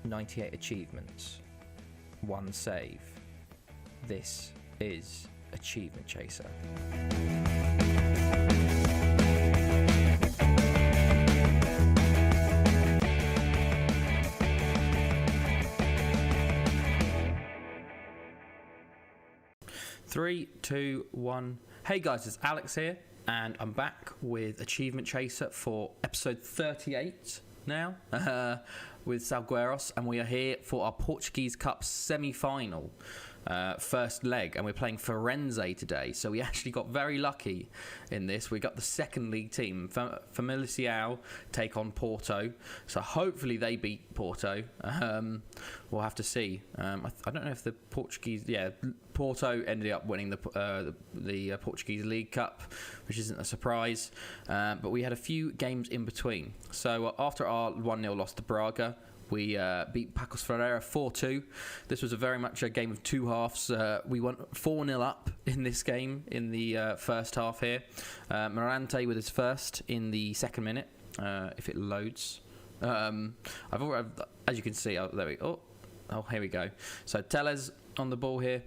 98 achievements, 1 save. This is Achievement Chaser. Three, two, one. Hey guys, it's Alex here, and I'm back with Achievement Chaser for episode 38 now with Salgueiros, and we are here for our Portuguese Cup Semi Final first leg, and we're playing Farense today. So we actually got very lucky in this. We got the second league team. Farense take on Porto, so hopefully they beat Porto. We'll have to see. I don't know if the Portuguese, Porto ended up winning the Portuguese League Cup, which isn't a surprise. But we had a few games in between. So after our 1-0 loss to Braga, we beat Pacos Ferreira 4-2. This was very much a game of two halves. We went 4-0 up in this game in the first half here. Morante with his first in the second minute, if it loads. As you can see, here we go. So Teles on the ball here.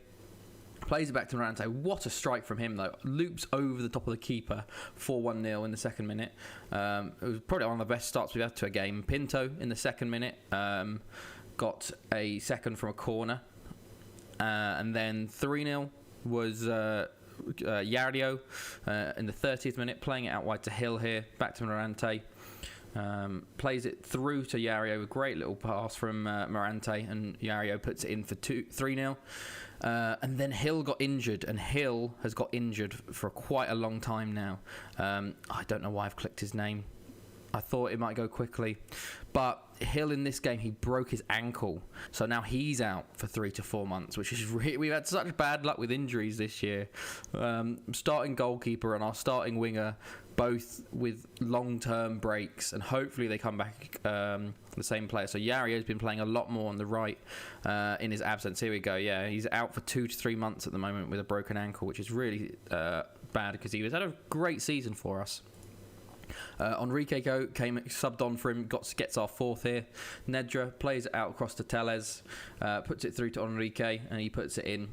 Plays it back to Morante. What a strike from him, though. Loops over the top of the keeper for 1-0 in the second minute. It was probably one of the best starts we've had to a game. Pinto in the second minute got a second from a corner. And then 3-0 was Yario in the 30th minute, playing it out wide to Hill here. Back to Morante. Plays it through to Yario. A great little pass from Morante, and Yario puts it in for 3-0. And then Hill got injured, and Hill has got injured for quite a long time now. I don't know why I've clicked his name. I thought it might go quickly, but Hill in this game, he broke his ankle, so now he's out for 3 to 4 months, which is we've had such bad luck with injuries this year. Starting goalkeeper and our starting winger, both with long-term breaks, and hopefully they come back the same player. So Yario's been playing a lot more on the right in his absence. Here we go. Yeah, he's out for 2 to 3 months at the moment with a broken ankle, which is really bad because he had a great season for us. Enrique came subbed on for him, gets our fourth here. Nedra plays it out across to Teles, puts it through to Enrique, and he puts it in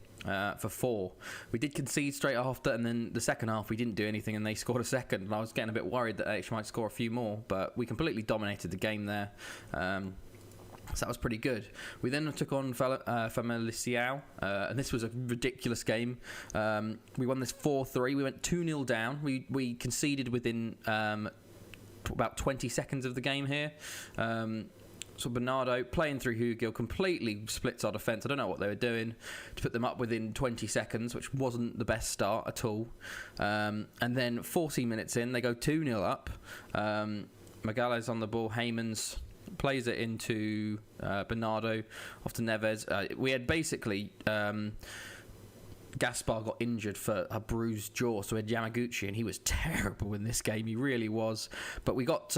for 4. We did concede straight after, and then the second half we didn't do anything, and they scored a second, and I was getting a bit worried that they actually might score a few more, but we completely dominated the game there. So that was pretty good. We then took on Farense, and this was a ridiculous game. We won this 4-3. We went 2-0 down. We conceded within about 20 seconds of the game here. So Bernardo playing through Hugo completely splits our defence. I don't know what they were doing to put them up within 20 seconds, which wasn't the best start at all. And then 40 minutes in, they go 2-0 up. Magalhaes on the ball. Heymans plays it into Bernardo, off to Neves. We had basically Gaspar got injured for a bruised jaw, so we had Yamaguchi, and he was terrible in this game. He really was. But we got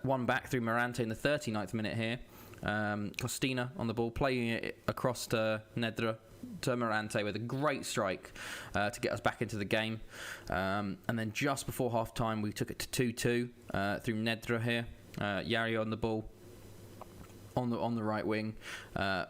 one back through Morante in the 39th minute here. Costina on the ball, playing it across to Nedra, to Morante with a great strike to get us back into the game. And then just before half time, we took it to 2-2 through Nedra here. Yario on the ball. On the right wing,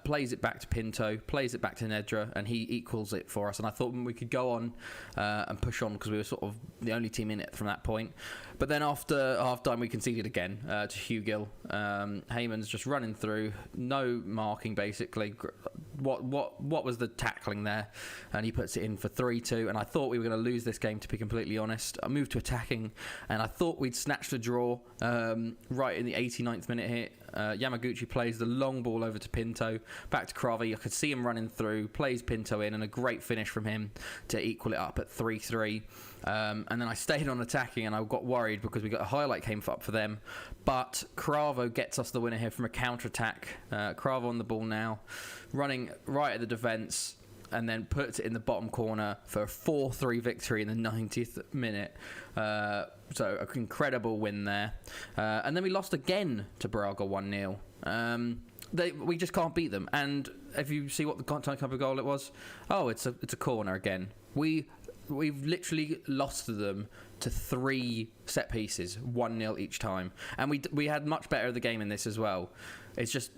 plays it back to Pinto, plays it back to Nedra, and he equals it for us. And I thought we could go on and push on because we were sort of the only team in it from that point. But then after half time, we conceded again to Hugill. Heymans just running through, no marking basically. What was the tackling there? And he puts it in for 3-2. And I thought we were going to lose this game, to be completely honest. I moved to attacking, and I thought we'd snatch the draw right in the 89th minute here. Yamaguchi plays the long ball over to Pinto, back to Kravi. I could see him running through, plays Pinto in, and a great finish from him to equal it up at 3-3. And then I stayed on attacking, and I got worried because we got a highlight came up for them. But Cravo gets us the winner here from a counter-attack. Cravo on the ball now, running right at the defence, and then puts it in the bottom corner for a 4-3 victory in the 90th minute. So an incredible win there. And then we lost again to Braga 1-0. We just can't beat them. And if you see what the type of goal it was, it's a corner again. We've literally lost to them to 3 set pieces, 1-0 each time. And we had much better of the game in this as well. It's just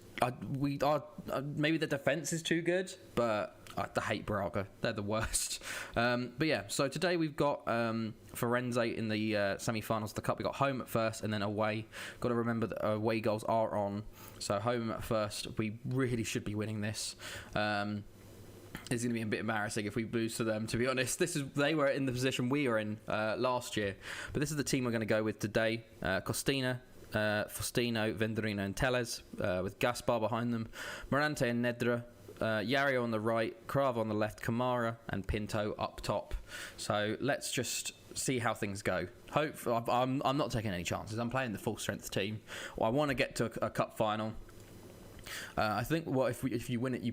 maybe the defense is too good, but I hate Braga. They're the worst. But yeah, so today we've got Farense in the semi-finals of the cup. We got home at first and then away. Got to remember that away goals are on. So home at first, we really should be winning this. It's going to be a bit embarrassing if we lose to them, to be honest. They were in the position we were in last year. But this is the team we're going to go with today. Costina, Faustino, Venderino and Telles, with Gaspar behind them. Morante and Nedra. Yario on the right, Cravo on the left, Kamara and Pinto up top. So let's just see how things go. I'm not taking any chances. I'm playing the full strength team. I want to get to a cup final. I think if you win it,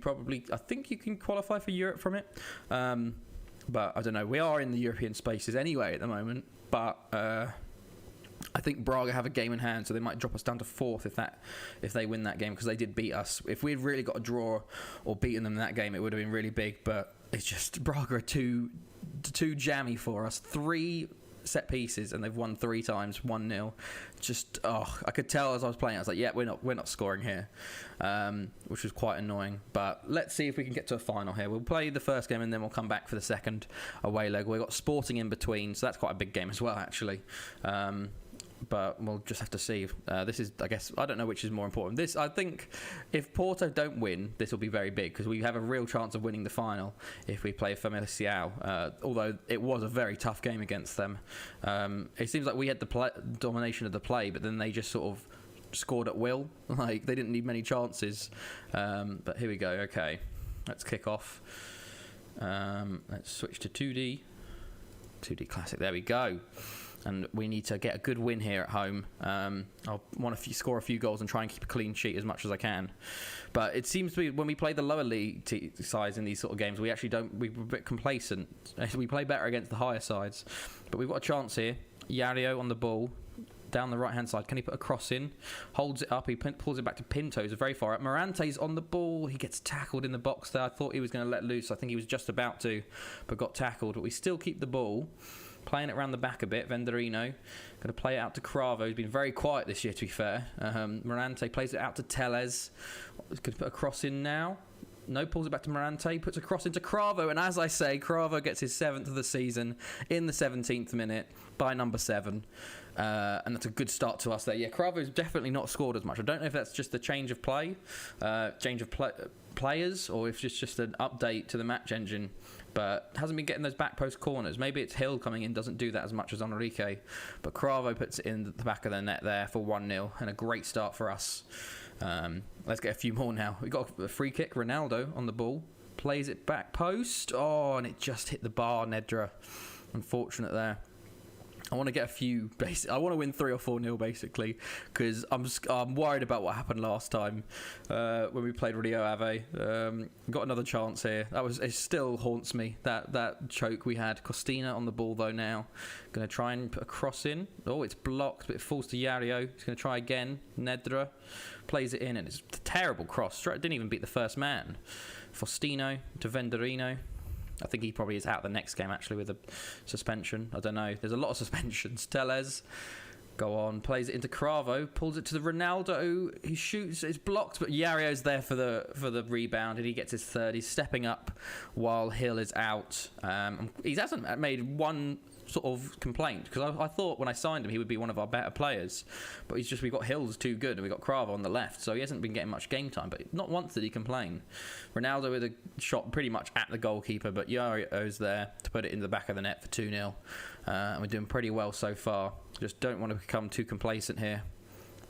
I think you can qualify for Europe from it. But I don't know. We are in the European spaces anyway at the moment. But I think Braga have a game in hand, so they might drop us down to fourth if they win that game, because they did beat us. If we'd really got a draw or beaten them in that game, it would have been really big. But it's just Braga are too jammy for us. 3 set pieces and they've won 3 times, 1-0. Just I could tell as I was playing, I was like, yeah, we're not scoring here, which was quite annoying. But let's see if we can get to a final here. We'll play the first game and then we'll come back for the second away leg. We've got Sporting in between, so that's quite a big game as well, actually. But we'll just have to see. This is, I guess, I don't know which is more important. I think, if Porto don't win, this will be very big, because we have a real chance of winning the final if we play Farense. Although it was a very tough game against them. It seems like we had the domination of the play, but then they just sort of scored at will. Like, they didn't need many chances. But here we go. Okay, let's kick off. Let's switch to 2D Classic. There we go. And we need to get a good win here at home. I want to score a few goals and try and keep a clean sheet as much as I can. But it seems to be when we play the lower league sides in these sort of games, we actually don't. We're a bit complacent. We play better against the higher sides. But we've got a chance here. Yario on the ball. Down the right-hand side. Can he put a cross in? Holds it up. He pulls it back to Pinto. He's very far up. Morante's on the ball. He gets tackled in the box there. I thought he was going to let loose. I think he was just about to, but got tackled. But we still keep the ball. Playing it around the back a bit. Venderino going to play it out to Cravo. He's been very quiet this year, to be fair. Morante plays it out to Telles. Could put a cross in now. No, pulls it back to Morante. Puts a cross into Cravo. And as I say, Cravo gets his 7th of the season in the 17th minute by number 7. And that's a good start to us there. Yeah, Cravo's definitely not scored as much. I don't know if that's just the change of players, or if it's just an update to the match engine. But hasn't been getting those back post corners. Maybe it's Hill coming in, doesn't do that as much as Enrique. But Cravo puts it in the back of the net there for 1-0. And a great start for us. Let's get a few more now. We've got a free kick. Ronaldo on the ball. Plays it back post. Oh, and it just hit the bar, Nedra. Unfortunate there. I want to get a few. I want to win 3 or 4-0 basically, because I'm worried about what happened last time when we played Rio Ave. Got another chance here. It still haunts me, that choke we had. Costina on the ball though now. Going to try and put a cross in. Oh, it's blocked, but it falls to Yario. He's going to try again. Nedra plays it in, and it's a terrible cross. Didn't even beat the first man. Faustino to Venderino. I think he probably is out the next game, actually, with a suspension. I don't know. There's a lot of suspensions. Telles, go on, plays it into Cravo, pulls it to the Ronaldo. He shoots, it's blocked, but Yario's there for the rebound, and he gets his 3rd. He's stepping up while Hill is out. He hasn't made one sort of complaint, because I thought when I signed him he would be one of our better players, but we've got Hill's too good and we've got Cravo on the left, so he hasn't been getting much game time, but not once did he complain. Ronaldo with a shot pretty much at the goalkeeper, but Yario's there to put it in the back of the net for 2-0, and we're doing pretty well so far. Just don't want to become too complacent here.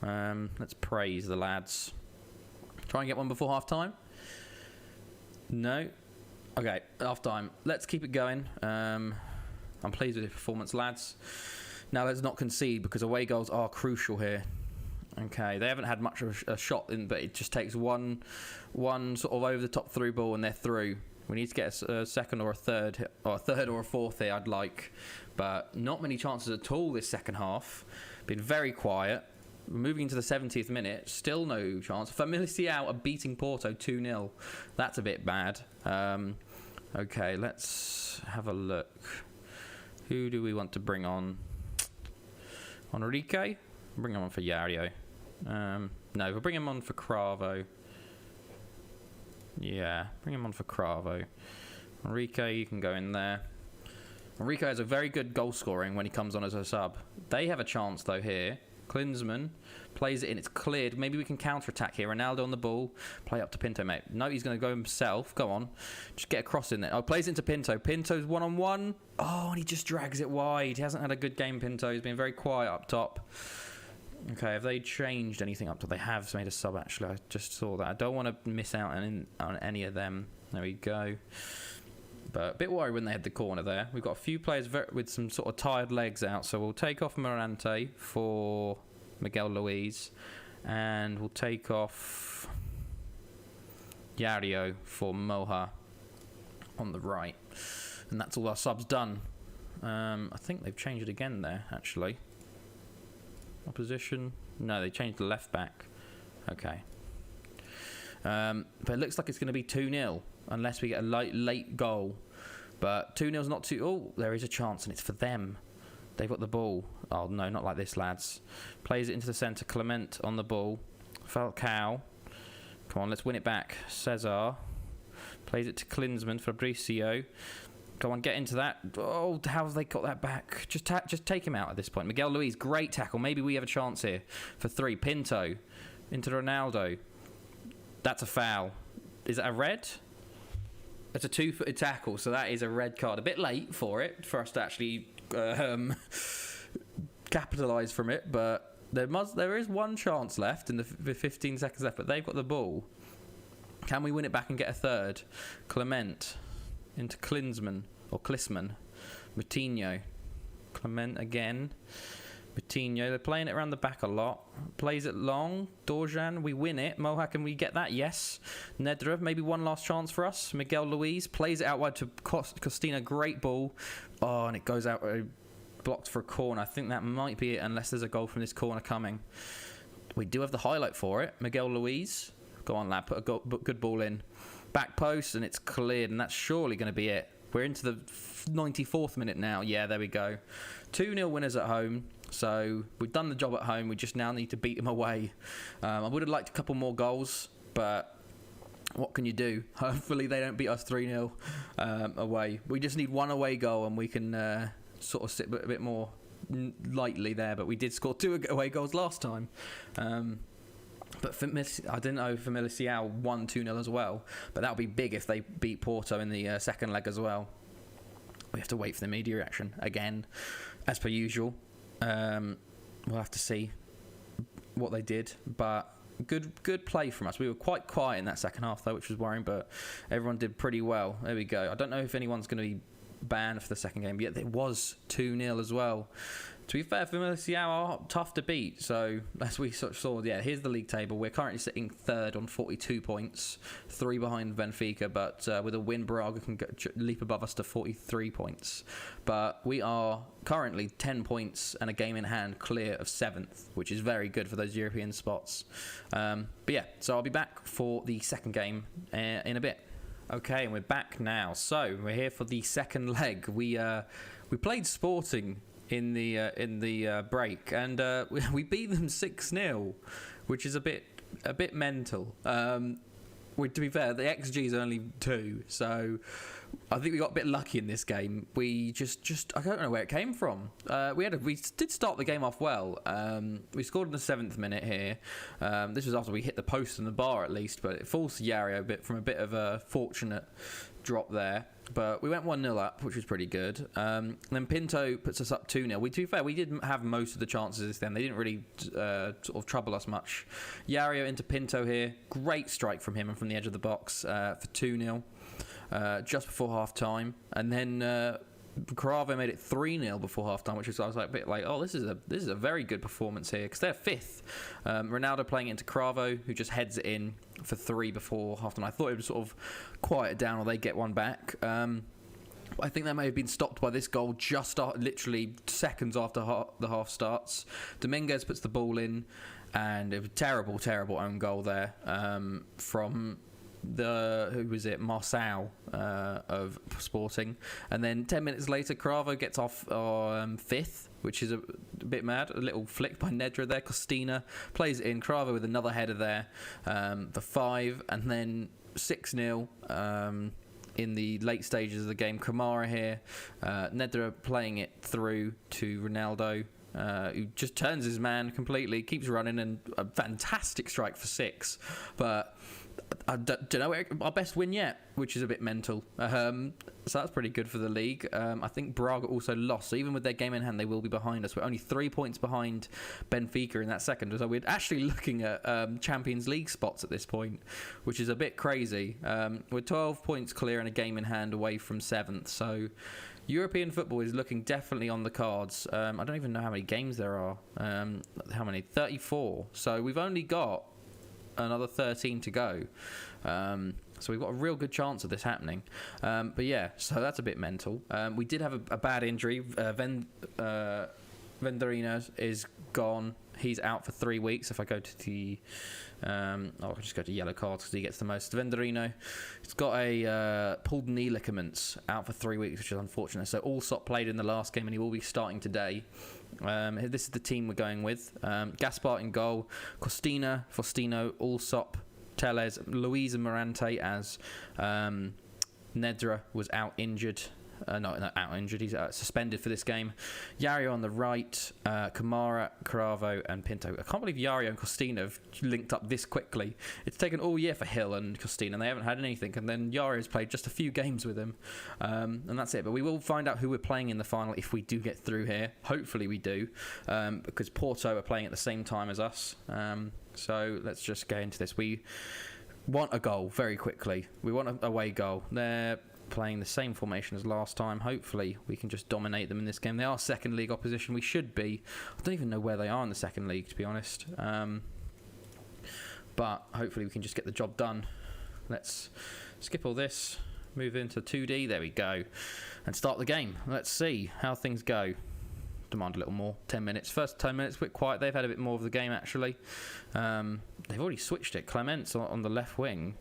Let's praise the lads. Try and get one before half time. No. Okay, half time. Let's keep it going. I'm pleased with your performance, lads. Now let's not concede, because away goals are crucial here. Okay, they haven't had much of a shot in, but it just takes one sort of over the top through ball and they're through. We need to get a second or a third, or a fourth here, I'd like. But not many chances at all this second half. Been very quiet. Moving into the 70th minute, still no chance. Farense are beating Porto 2-0. That's a bit bad. Okay, let's have a look. Who do we want to bring on? Enrique? Bring him on for Yario. No, we'll bring him on for Cravo. Yeah, bring him on for Cravo. Enrique, you can go in there. Enrique has a very good goal scoring when he comes on as a sub. They have a chance though here. Klinsmann plays it in, it's cleared. Maybe we can counter-attack here. Ronaldo on the ball. Play up to Pinto, mate. No, he's going to go himself. Go on. Just get a cross in there. Oh, plays into Pinto. Pinto's one-on-one. Oh, and he just drags it wide. He hasn't had a good game, Pinto. He's been very quiet up top. Okay, have they changed anything up top? They have made a sub, actually. I just saw that. I don't want to miss out on any of them. There we go. But a bit worried when they had the corner there. We've got a few players with some sort of tired legs out. So we'll take off Morante for Miguel Luis. And we'll take off Yario for Moha on the right. And that's all our subs done. I think they've changed it again there, actually. Opposition. No, they changed the left back. Okay. But it looks like it's going to be 2-0. Unless we get a late goal. But 2-0's not too... Oh, there is a chance, and it's for them. They've got the ball. Oh, no, not like this, lads. Plays it into the centre. Clement on the ball. Falcao. Come on, let's win it back. Cesar. Plays it to Klinsmann. Fabricio. Come on, get into that. Oh, how have they got that back? Just take him out at this point. Miguel Luis, great tackle. Maybe we have a chance here for 3. Pinto. Into Ronaldo. That's a foul. Is that a red? It's a 2-footed tackle, so that is a red card. A bit late for us to actually capitalise from it, but there is one chance left in the 15 seconds left, but they've got the ball. Can we win it back and get a third? Clement into Klinsmann, or Klisman. Moutinho. Clement again. Moutinho, they're playing it around the back a lot. Plays it long. Dorjan, we win it. Moha, can we get that? Yes. Nedra, maybe one last chance for us. Miguel Luis plays it out wide to Costina. Great ball. Oh, and it goes out, blocked for a corner. I think that might be it, unless there's a goal from this corner coming. We do have the highlight for it. Miguel Luis. Go on, lad. Put a good ball in. Back post, and it's cleared, and that's surely going to be it. We're into the 94th minute now. Yeah, there we go. 2-0 winners at home. So we've done the job at home. We just now need to beat them away. I would have liked a couple more goals, but what can you do? Hopefully they don't beat us 3-0 away. We just need one away goal, and we can sort of sit a bit more lightly there. But we did score 2 away goals last time. But I didn't know if Miliciao won 2-0 as well. But that would be big if they beat Porto in the second leg as well. We have to wait for the media reaction again, as per usual. We'll have to see what they did, but good play from us. We were quite quiet in that second half though, which was worrying, but everyone did pretty well. There we go. I don't know if anyone's going to be banned for the second game, yet it was 2-0 as well. To be fair, Farense are tough to beat. So as we sort of saw, yeah, here's the league table. We're currently sitting third on 42 points, 3 behind Benfica, but with a win, Braga can leap above us to 43 points. But we are currently 10 points and a game in hand clear of 7th, which is very good for those European spots. But yeah, so I'll be back for the second game in a bit. Okay, and we're back now. So we're here for the second leg. We played Sporting in the break, and we beat them 6-0, which is a bit mental. To be fair, the XG is only 2, so I think we got a bit lucky in this game. We just I don't know where it came from. We did start the game off well. We scored in the 7th minute here. This was after we hit the post and the bar at least, but it falls to Yario from a bit of a fortunate drop there. But we went 1-0 up, which was pretty good. And then Pinto puts us up 2-0. To be fair, we didn't have most of the chances then. They didn't really sort of trouble us much. Yario into Pinto here. Great strike from him and from the edge of the box for 2-0 just before half-time. And then Cravo made it 3-0 before half-time, which was, I was like, a bit like, oh, this is a very good performance here, because they're 5th. Ronaldo playing it into Cravo, who just heads it in for 3 before half-time. I thought it would sort of quiet it down, or they get one back. I think that may have been stopped by this goal just literally seconds after the half starts. Dominguez puts the ball in, and it was a terrible own goal there from who was it, Marçal of Sporting, and then 10 minutes later Cravo gets off 5th, which is a bit mad. A little flick by Nedra there. Costina plays it in. Cravo with another header there for 5, and then 6-0 in the late stages of the game. Kamara here, Nedra playing it through to Ronaldo, who just turns his man completely, keeps running, and a fantastic strike for 6. But I don't know, our best win yet, which is a bit mental. So that's pretty good for the league. I think Braga also lost, so even with their game in hand, they will be behind us. We're only 3 points behind Benfica in that second, so we're actually looking at Champions League spots at this point, which is a bit crazy. We're 12 points clear and a game in hand away from 7th, so European football is looking definitely on the cards. I don't even know how many games there are. How many? 34. So we've only got another 13 to go. So we've got a real good chance of this happening. But yeah, so that's a bit mental. We did have a bad injury. Venderino is gone. He's out for 3 weeks. If I go to the... I'll just go to yellow cards because he gets the most. Venderino, he's got a pulled knee ligaments, out for 3 weeks, which is unfortunate. So Allsop played in the last game and he will be starting today. This is the team we're going with. Gaspar in goal, Costina, Faustino, Allsop, Teles, Luis and Morante, as Nedra was out injured. Not out injured, he's suspended for this game. Yario on the right, Kamara, Cravo and Pinto. I can't believe Yario and Costina have linked up this quickly. It's taken all year for Hill and Costina and they haven't had anything, and then Yario's played just a few games with him, and that's it. But we will find out who we're playing in the final if we do get through here. Hopefully we do, because Porto are playing at the same time as us. So let's just get into this. We want a goal very quickly. We want an away goal. They're playing the same formation as last time. Hopefully we can just dominate them in this game. They are second league opposition. We should be. I don't even know where they are in the second league, to be honest. But hopefully we can just get the job done. Let's skip all this, move into 2D. There we go, and start the game. Let's see how things go. Demand a little more. 10 minutes. First 10 minutes, a bit quiet. They've had a bit more of the game, actually. They've already switched it. Clements on the left wing,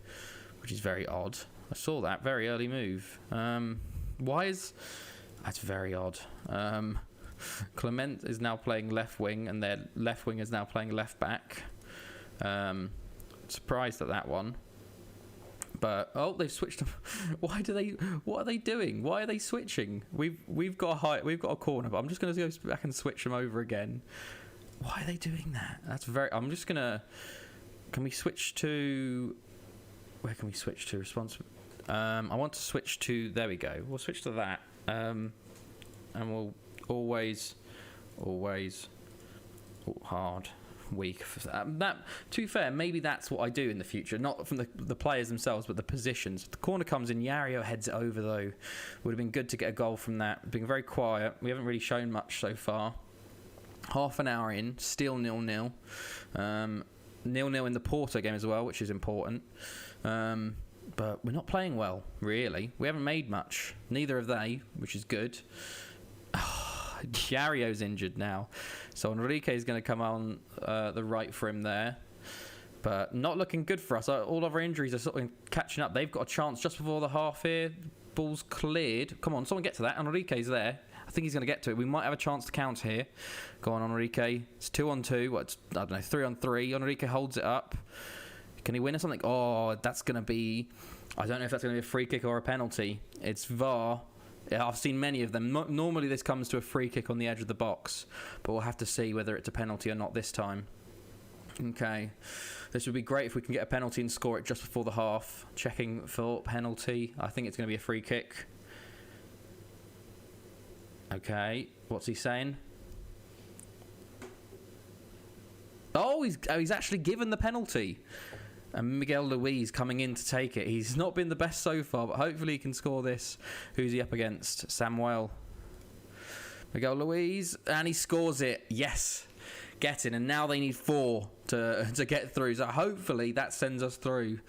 which is very odd. I saw that. Very early move. That's very odd. Clement is now playing left wing, and their left wing is now playing left back. Surprised at that one. But they've switched them. What are they doing? Why are they switching? We've got a corner, but I'm just going to go back and switch them over again. Why are they doing that? I'm just going to... Can we switch to... Where can we switch to? Response. I want to switch to... There we go. We'll switch to that. And we'll always hard, weak. That, to be fair, maybe that's what I do in the future. Not from the players themselves, but the positions. If the corner comes in, Yario heads it over, though. Would have been good to get a goal from that. Being very quiet. We haven't really shown much so far. Half an hour in, still 0-0. 0-0 in the Porto game as well, which is important. But we're not playing well, really. We haven't made much. Neither have they, which is good. Yario's injured now. So Enrique is going to come on the right for him there. But not looking good for us. All of our injuries are sort of catching up. They've got a chance just before the half here. Ball's cleared. Come on, someone get to that. Enrique's there. I think he's going to get to it. We might have a chance to counter here. Go on, Enrique. It's 2-on-2. I don't know, 3-on-3. Enrique holds it up. Can he win or something? Oh, that's going to be... I don't know if that's going to be a free kick or a penalty. It's VAR. Yeah, I've seen many of them. Normally this comes to a free kick on the edge of the box, but we'll have to see whether it's a penalty or not this time. Okay. This would be great if we can get a penalty and score it just before the half. Checking for penalty. I think it's going to be a free kick. Okay. What's he saying? Oh, he's actually given the penalty. And Miguel Luis coming in to take it. He's not been the best so far, but hopefully he can score this. Who's he up against? Samuel. Miguel Luis. And he scores it. Yes. Get in. And now they need 4 to get through. So hopefully that sends us through.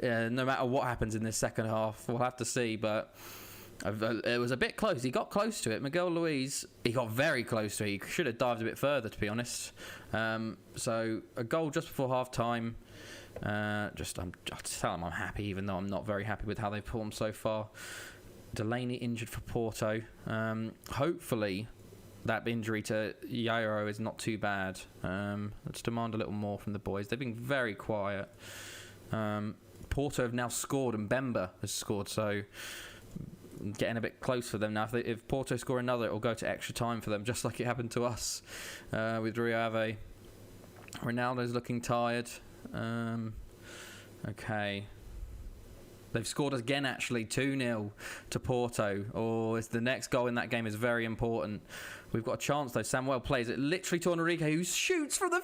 No matter what happens in this second half. We'll have to see. But it was a bit close. He got close to it. Miguel Luis, he got very close to it. He should have dived a bit further, to be honest. So a goal just before half time. I'll tell them I'm happy, even though I'm not very happy with how they've performed so far. Delaney injured for Porto. Hopefully that injury to Yairo is not too bad. Let's demand a little more from the boys. They've been very quiet. Porto have now scored and Bemba has scored, so getting a bit close for them now. If Porto score another, it will go to extra time for them, just like it happened to us with Rio Ave. Ronaldo's looking tired. Okay. They've scored again, actually, 2-0 to Porto. It's the next goal in that game is very important. We've got a chance, though. Samuel plays it literally to Enrique, who shoots from the...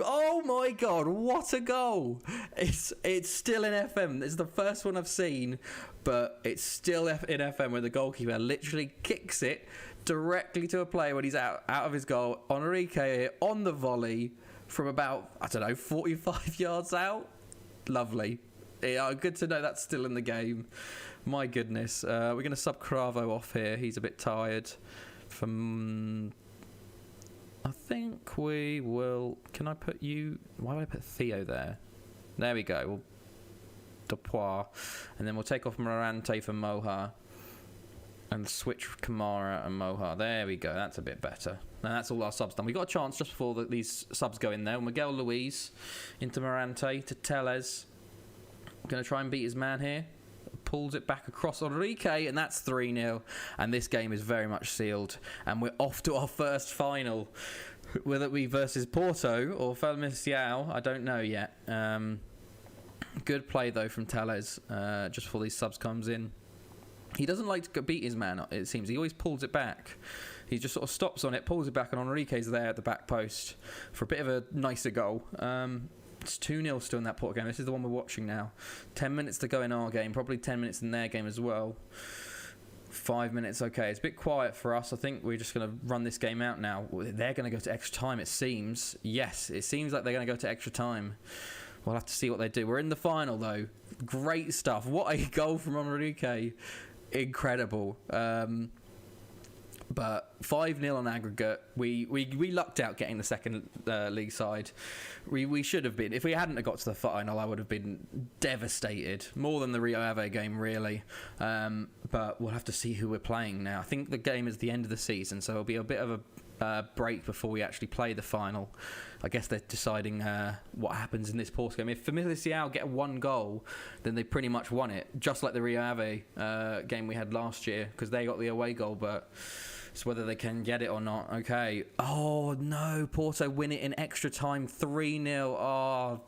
Oh, my God. What a goal. It's still in FM. It's the first one I've seen, but it's still in FM where the goalkeeper literally kicks it directly to a player when he's out of his goal. Enrique on the volley from about, 45 yards out. Lovely. Yeah, good to know that's still in the game. My goodness. We're going to sub Cravo off here. He's a bit tired. I think we will... Can I put you... Why would I put Theo there? There we go. Dupois. And then we'll take off Morante for Moha. And switch Kamara and Moha. There we go. That's a bit better. And that's all our subs done. We got a chance just before these subs go in there. Miguel Luis into Morante to Tellez. Going to try and beat his man here. Pulls it back across Enrique, and that's 3-0. And this game is very much sealed. And we're off to our first final. Whether it be versus Porto or Farense, I don't know yet. Good play, though, from Tellez just before these subs comes in. He doesn't like to beat his man, it seems. He always pulls it back. He just sort of stops on it, pulls it back, and Enrique's there at the back post for a bit of a nicer goal. It's 2-0 still in that Porto game. This is the one we're watching now. 10 minutes to go in our game. Probably 10 minutes in their game as well. 5 minutes, okay. It's a bit quiet for us. I think we're just going to run this game out now. They're going to go to extra time, it seems. Yes, it seems like they're going to go to extra time. We'll have to see what they do. We're in the final, though. Great stuff. What a goal from Enrique. Incredible. But 5-0 on aggregate. We lucked out getting the second league side. We should have been. If we hadn't have got to the final, I would have been devastated. More than the Rio Ave game, really. But we'll have to see who we're playing now. I think the game is the end of the season, so it'll be a bit of a break before we actually play the final. I guess they're deciding what happens in this Porto game. If Farense get one goal, then they pretty much won it, just like the Rio Ave game we had last year, because they got the away goal, but it's whether they can get it or not. Okay. Oh, no. Porto win it in extra time, 3-0. Oh,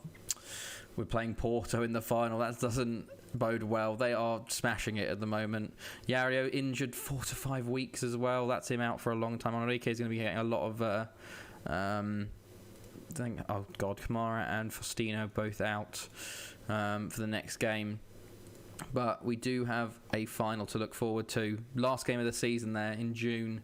we're playing Porto in the final. That doesn't bode well. They are smashing it at the moment. Yario injured 4 to 5 weeks as well. That's him out for a long time. Enrique is going to be getting a lot of... Kamara and Faustino both out for the next game. But we do have a final to look forward to. Last game of the season there in June.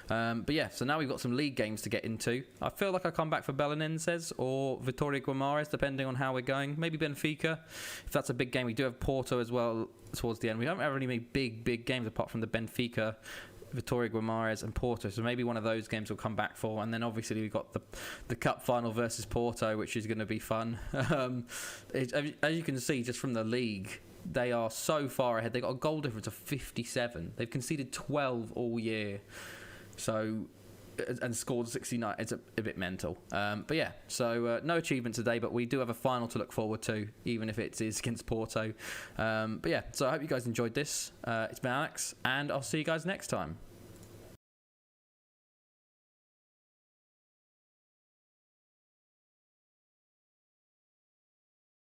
But yeah, so now we've got some league games to get into. I feel like I come back for Belenenses or Vitória Guimarães, depending on how we're going. Maybe Benfica, if that's a big game. We do have Porto as well towards the end. We don't have any big games apart from the Benfica, Vitória Guimarães and Porto, so maybe one of those games we'll come back for. And then obviously we've got the cup final versus Porto, which is going to be fun. As you can see just from the league, they are so far ahead. They've got a goal difference of 57. They've conceded 12 all year, and scored 69. It's a bit mental. But yeah, so no achievement today, but we do have a final to look forward to, even if it is against Porto. But yeah, so I hope you guys enjoyed this. It's been Alex, and I'll see you guys next time.